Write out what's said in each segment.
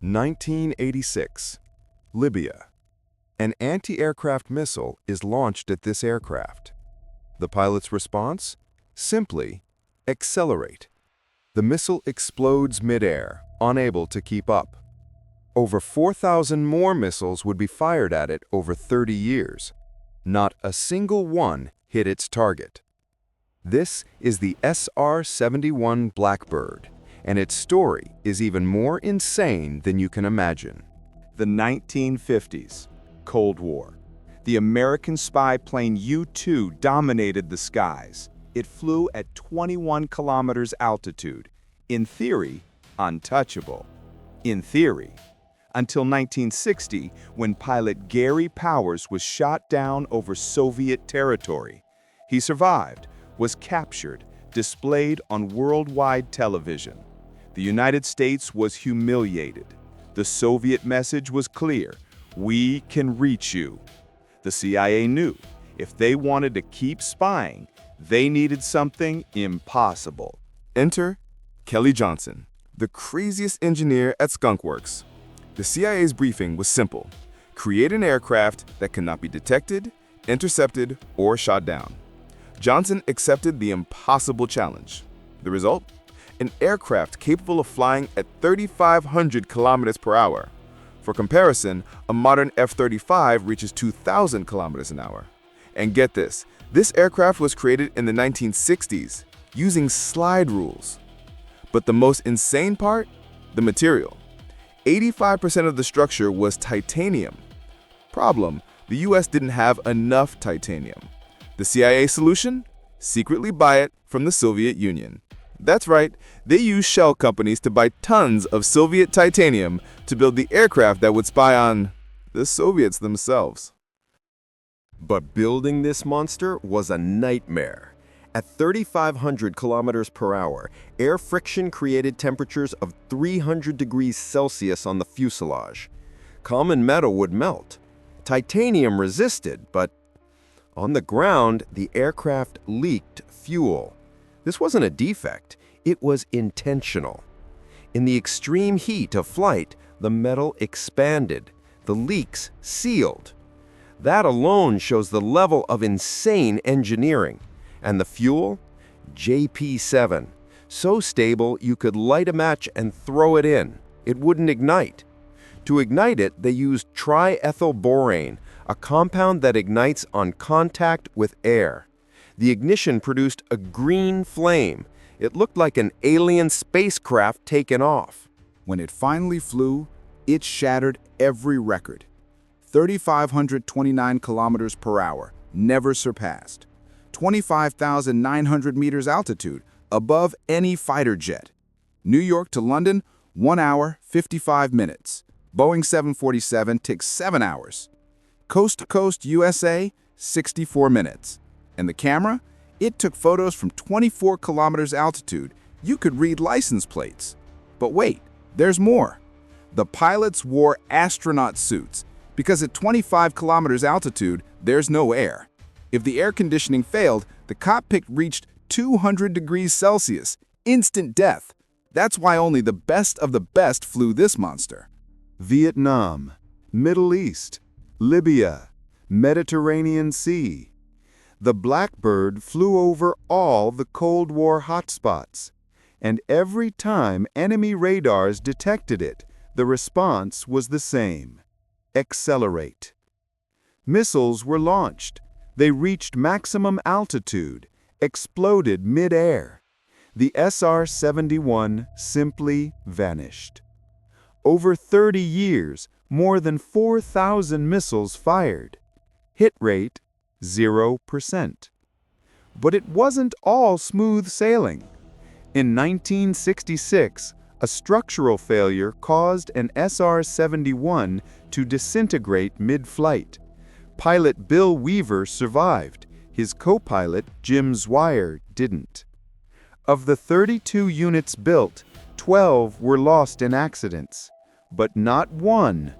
1986. Libya. An anti-aircraft missile is launched at this aircraft. The pilot's response? Simply, accelerate. The missile explodes midair, unable to keep up. Over 4,000 more missiles would be fired at it over 30 years. Not a single one hit its target. This is the SR-71 Blackbird, and its story is even more insane than you can imagine. The 1950s, Cold War. The American spy plane U-2 dominated the skies. It flew at 21 kilometers altitude. In theory, untouchable. In theory. Until 1960, when pilot Gary Powers was shot down over Soviet territory. He survived, was captured, displayed on worldwide television. The United States was humiliated. The Soviet message was clear: we can reach you. The CIA knew if they wanted to keep spying, they needed something impossible. Enter Kelly Johnson, the craziest engineer at Skunk Works. The CIA's briefing was simple: create an aircraft that cannot be detected, intercepted, or shot down. Johnson accepted the impossible challenge. The result? An aircraft capable of flying at 3,500 kilometers per hour. For comparison, a modern F-35 reaches 2,000 kilometers an hour. And get this aircraft was created in the 1960s using slide rules. But the most insane part? The material. 85% of the structure was titanium. Problem: the US didn't have enough titanium. The CIA solution? Secretly buy it from the Soviet Union. That's right, they used shell companies to buy tons of Soviet titanium to build the aircraft that would spy on the Soviets themselves. But building this monster was a nightmare. At 3,500 kilometers per hour, air friction created temperatures of 300 degrees Celsius on the fuselage. Common metal would melt. Titanium resisted, but on the ground, the aircraft leaked fuel. This wasn't a defect, it was intentional. In the extreme heat of flight, the metal expanded, the leaks sealed. That alone shows the level of insane engineering. And the fuel? JP7. So stable you could light a match and throw it in. It wouldn't ignite. To ignite it, they used triethylborane, a compound that ignites on contact with air. The ignition produced a green flame. It looked like an alien spacecraft taken off. When it finally flew, it shattered every record. 3,529 kilometers per hour, never surpassed. 25,900 meters altitude, above any fighter jet. New York to London, 1 hour, 55 minutes. Boeing 747 takes 7 hours. Coast to coast USA, 64 minutes. And the camera? It took photos from 24 kilometers altitude. You could read license plates. But wait, there's more. The pilots wore astronaut suits because at 25 kilometers altitude, there's no air. If the air conditioning failed, the cockpit reached 200 degrees Celsius, instant death. That's why only the best of the best flew this monster. Vietnam, Middle East, Libya, Mediterranean Sea. The Blackbird flew over all the Cold War hotspots, and every time enemy radars detected it, the response was the same: accelerate. Missiles were launched. They reached maximum altitude, exploded mid-air. The SR-71 simply vanished. Over 30 years, more than 4,000 missiles fired. Hit rate, 0%. But it wasn't all smooth sailing. In 1966, a structural failure caused an SR-71 to disintegrate mid-flight. Pilot Bill Weaver survived. His co-pilot, Jim Zwire, didn't. Of the 32 units built, 12 were lost in accidents. But not one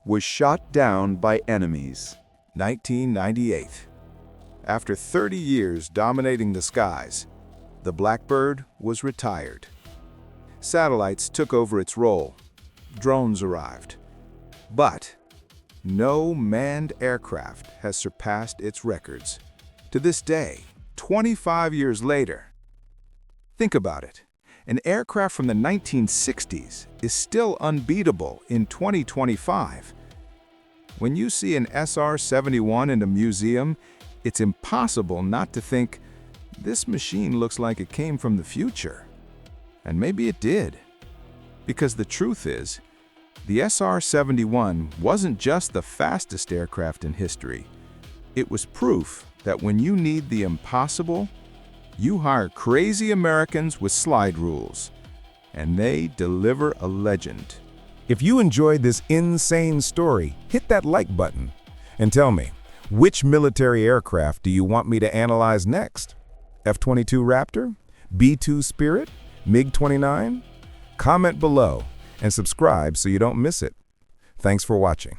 was shot down by enemies. 1998. After 30 years dominating the skies, the Blackbird was retired. Satellites took over its role. Drones arrived. But no manned aircraft has surpassed its records. To this day, 25 years later, think about it. An aircraft from the 1960s is still unbeatable in 2025. When you see an SR-71 in a museum, it's impossible not to think, this machine looks like it came from the future. And maybe it did. Because the truth is, the SR-71 wasn't just the fastest aircraft in history. It was proof that when you need the impossible, you hire crazy Americans with slide rules, and they deliver a legend. If you enjoyed this insane story, hit that like button and tell me, which military aircraft do you want me to analyze next? F-22 Raptor? B-2 Spirit? MiG-29? Comment below and subscribe so you don't miss it. Thanks for watching.